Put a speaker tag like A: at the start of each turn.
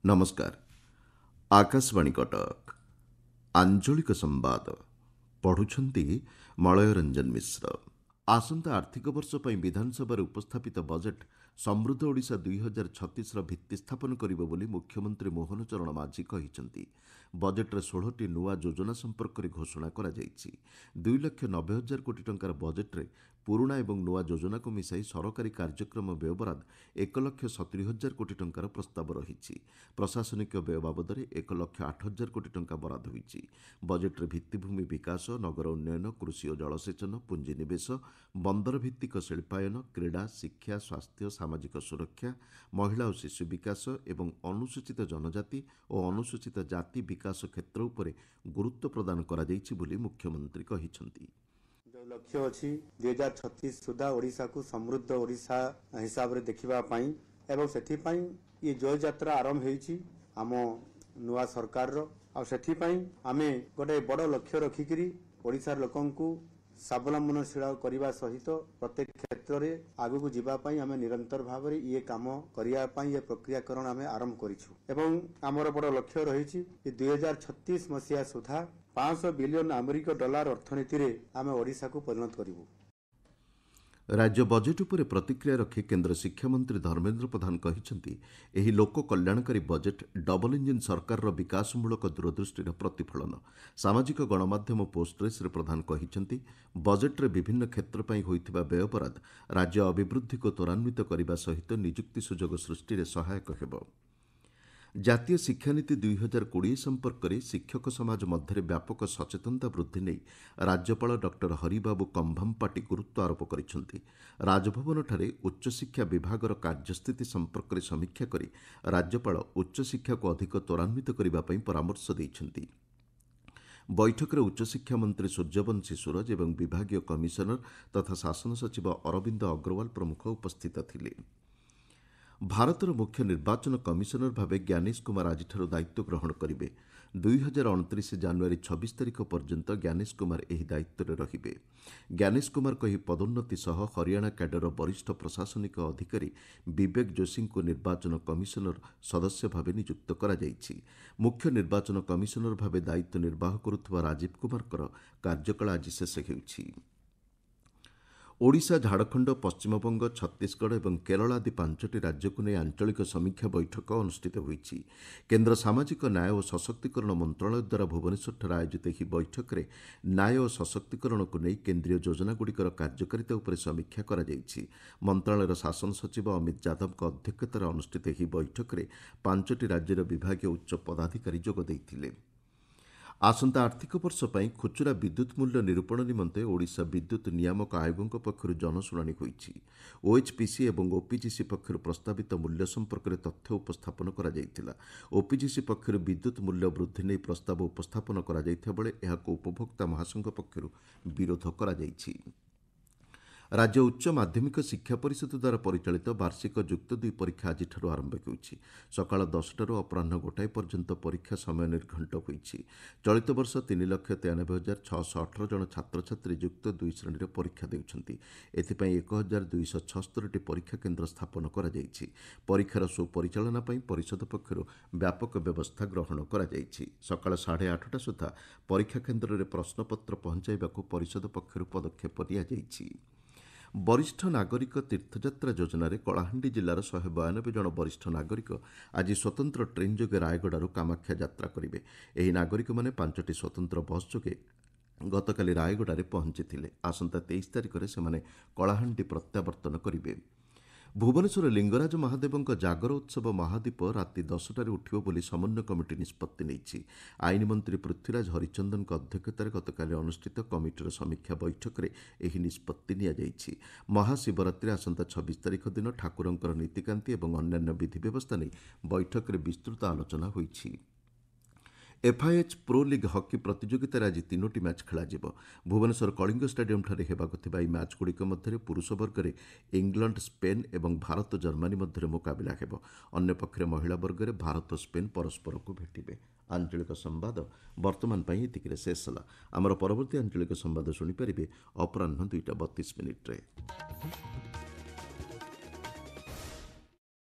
A: नमस्कार। आकाशवाणी कटक आंचलिक संवाद पढ़ुछंती मलय रंजन मिश्र। आसंता आर्थिक वर्ष पर विधानसभा उपस्थापित बजेट समृद्ध ओडिशा 2036 भित्ति स्थापन करिबो बोली मुख्यमंत्री मोहन चरण माझी कहिसंती। बजेट्रे 16टी नुआ योजना संपर्क में घोषणा करा जायछि। 2,90,000 कोटी टंकार बजेट्रे पुराणा एवं नुआ योजना को मिसाई सरकारी कार्यक्रम व्यय बराद 1,70,000 कोटी टंकार प्रस्ताव रही। प्रशासनिक व्यय बाबद 1,08,000 कोटी टंका बराद होईछि। बजेट्रे भित्तिभूमि विकास, नगर उन्नयन, कृषि और जलसेचन, पुंजीनिवेश, बंदर भित्तिक शिल्पायन, क्रीड़ा, शिक्षा, स्वास्थ्य, सामाजिक सुरक्षा, महिला और शिशु विकास एवं अनुसूचित जनजाति और अनुसूचित जाति विकास क्षेत्र उपरे गुरुत्व प्रदान करा जायछि बोली मुख्यमंत्री कहिसंती।
B: जो लक्ष्य अच्छी 2036 सुधा ओडिशा को समृद्ध ओडिशा हिसाब से देखा एवं से ये जय यात्रा आरंभ होईछि आम नुआ सरकार से आम गोटे बड़ लक्ष्य रखिकी ओडिशार लोकंकु स्वावलंबनशील करने सहित प्रत्येक क्षेत्र में आगू जावाई आम निरंतर भाव में ये कम करने ये प्रक्रियाकरण आम आरंभ करूँ। आमर बड़ लक्ष्य रही 2036 मसीहा सुधा 500 बिलियन अमेरिक डॉलर अर्थनीति रे आम ओडिशा को परिणत करूँ।
A: राज्य बजेट उपरे प्रतिक्रिया रखी केन्द्र शिक्षा मंत्री धर्मेन्द्र प्रधान कहिसंती एही लोक कल्याणकारी बजेट डबल इंजिन सरकार विकासमूलक दूरदृष्टिर प्रतिफलन। सामाजिक गणमाध्यम पोस्टरे श्री प्रधान कहिसंती बजेट्रे विभिन्न क्षेत्र पई होइथिबा व्यय बराद राज्य अभिवृद्धि को त्वरान्वित करने सहित निजुक्ति सुजोग सृष्टि में सहायक हेब। जातीय शिक्षानीति 2020 संपर्क में शिक्षक समाज मध्य व्यापक सचेतनता वृद्धि नहीं राज्यपाल डॉक्टर हरिबाबू कंभमपाटी गुरुत्व आरोप करिसेंती। राजभवन उच्चशिक्षा विभागर कार्यस्थिति संपर्क में समीक्षा करी राज्यपाल उच्चशिक्षा को अधिक त्वरान्वित करने परामर्श देइछंती। बैठक में उच्चशिक्षा मंत्री सूर्यवंशी सूरज और विभागीय कमिशनर तथा शासन सचिव अरविंद अग्रवाल प्रमुख उपस्थित थिले। भारतर मुख्य निर्वाचन कमिशनर भावे ज्ञानेश कुमार आज दायित्व ग्रहण करेंगे। 2029 जानुआरी 26 तारिख पर्यंत ज्ञानेश कुमार यह दायित्व में रहिबे। ज्ञानेश कुमार को पदोन्नति सह हरियाणा कैडर वरिष्ठ प्रशासनिक अधिकारी विवेक जोशी को निर्वाचन कमिशनर सदस्य भावे नियुक्त करा जायछि। मुख्य निर्वाचन कमिशनर भावे दायित्व निर्वाह करुवा राजीव कुमार कार्यकाल आज शेष होइछि। ओडिशा, झारखंड, पश्चिमबंग, छत्तीसगढ़ और केरल आदि 5टी राज्य को नहीं आंचलिक समीक्षा बैठक अनुष्ठित होईछि। केन्द्र सामाजिक न्याय और सशक्तिकरण मंत्रालय द्वारा भुवनेश्वर आयोजित यह बैठक में न्याय और सशक्तिकरण को नहीं केन्द्रीय योजनागुड़िकर कार्यकारिता उपर समीक्षा करा जायछि। मंत्रालयर शासन सचिव अमित यादव अध्यक्षतार अनुष्ठित यह बैठक में 5टी राज्यर विभागीय उच्च पदाधिकारी जोग देइथिले। आसंता आर्थिक वर्ष पर खुचुरा विद्युत मूल्य निरूपण निमंते ओडिशा विद्युत नियामक आयोगों पक्षर जनशुणाणी होईछि। ओएचपीसी और ओपीजीसी पक्षर प्रस्तावित मूल्य संपर्क में तथ्य उपस्थापन करा जायतिला। ओपीजीसी पक्षर विद्युत मूल्य वृद्धि नहीं प्रस्ताव उपस्थापन करा जायथिबा बेले एहाको उपभोक्ता महासंघ पक्षर विरोध करा जायछि। राज्य उच्च माध्यमिक शिक्षा परिषद द्वारा परिचालित वार्षिक युक्त 2 परीक्षा आज आरंभ होगी। सकाल 10टारू अपराह 1टाए पर्यंत परीक्षा समय निर्घंट होईछि। चलित वर्ष 3,93,618 जन छात्र छात्री युक्त 2 श्रेणी परीक्षा देउछंती। एथिपाई 1,276टी परीक्षा केन्द्र स्थापन करा जायछि। परीक्षार सुपरिचालना पई परिषद पक्षर व्यापक व्यवस्था ग्रहण करा जायछि। सकाल 8:30 सुधा परीक्षा केन्द्र में प्रश्नपत्र पहुंचाइबाकू परिषद पक्षर पदक्षेप निया जायछि। वरिष्ठ नागरिक तीर्थयात्रा योजन कलाहांडी जिलार 192 जन वरिष्ठ नागरिक आज स्वतंत्र ट्रेन जोगे रायगड़ू कामाख्या यात्रा करेंगे। यह नागरिक मैंने 5टी स्वतंत्र बस जोगे गतकाली रायगड़े पहुंची। आसंता 23 तारिख में से कलाहांडी प्रत्यावर्तन करेंगे। भुवनेश्वर लिंगराज महादेव जागर उत्सव महादीप राति 10टार उठिब बोली समन्वय कमिटी निष्पत्ति नेइछि। आईन मंत्री पृथ्वीराज हरिचंदन अध्यक्षतार गतकाली अनुष्ठित कमिटीर समीक्षा बैठक में यह निष्पत्ति निया जायछि। महाशिवरात्रि आसंता 26 तारिख दिन ठाकुरंकर नीतिकांति और अन्यान्य विधि व्यवस्था नहीं बैठक में विस्तृत आलोचना होईछि। एफआईएच प्रो लीग हकी प्रतियोगितार आज 3टी मैच खेल। भुवनेश्वर कलिंग स्टाडियम होगा यह मैचगुड़िक मध्य पुरुष वर्ग में इंग्लैंड स्पेन और भारत जर्मनी मध्य मुकाबला हेब। अन्यपक्षे महिला वर्ग में भारत स्पेन परस्पर को भेटे। आंचलिक संवाद वर्तमान ये शेष है। आमर परवर्ती आंचलिक संवाद शुणिपारे अपराह 2:32 मिनिट्रे।